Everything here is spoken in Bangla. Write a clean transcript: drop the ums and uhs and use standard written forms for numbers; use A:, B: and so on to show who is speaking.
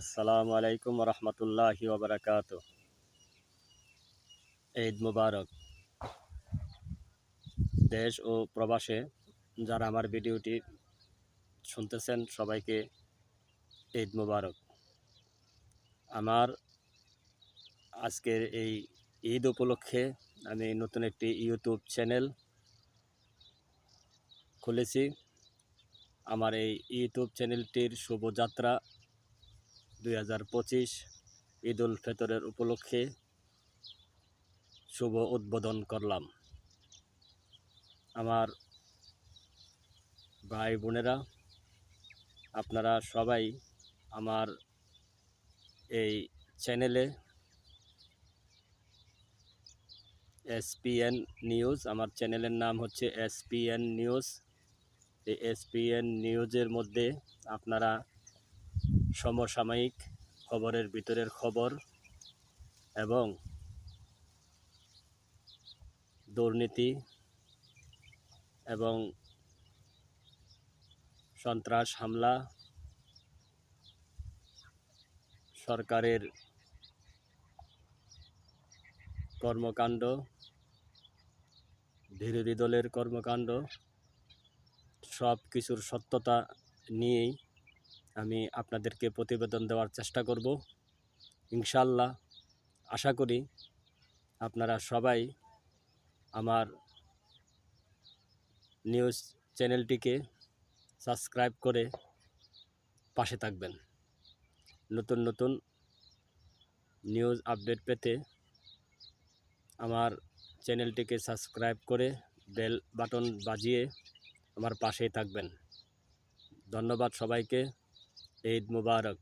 A: আসসালামু আলাইকুম রহমতুল্লাহি ওবরাকাত। ঈদ মুবারক। দেশ ও প্রবাসে যারা আমার ভিডিওটি শুনতেছেন সবাইকে ঈদ মুবারক। আমার আজকের এই ঈদ উপলক্ষে আমি নতুন একটি ইউটিউব চ্যানেল খুলেছি। আমার এই ইউটিউব চ্যানেলটির শুভযাত্রা 2025 ঈদ উল ফিতরের উপলক্ষে শুভ উদ্বোধন করলাম। আমার ভাই বোনেরা, আপনারা সবাই আমার এই চ্যানেলে এসপিএন নিউজ, আমার চ্যানেলের নাম হচ্ছে এসপিএন নিউজ। এই এসপিএন নিউজের মধ্যে আপনারা সমসাময়িক খবরের ভিতরের খবর এবং দুর্নীতি এবং সন্ত্রাস হামলা, সরকারের কর্মকাণ্ড, বিরোধী দলের কর্মকাণ্ড, সব কিছুর সত্যতা নিয়েই আমি আপনাদেরকে প্রতিবেদন দেওয়ার চেষ্টা করব। ইনশাল্লাহ আশা করি আপনারা সবাই আমার নিউজ চ্যানেলটিকে সাবস্ক্রাইব করে পাশে থাকবেন। নতুন নতুন নিউজ আপডেট পেতে আমার চ্যানেলটিকে সাবস্ক্রাইব করে বেল বাটন বাজিয়ে আমার পাশেই থাকবেন। ধন্যবাদ সবাইকে। ঈদ মুবারক।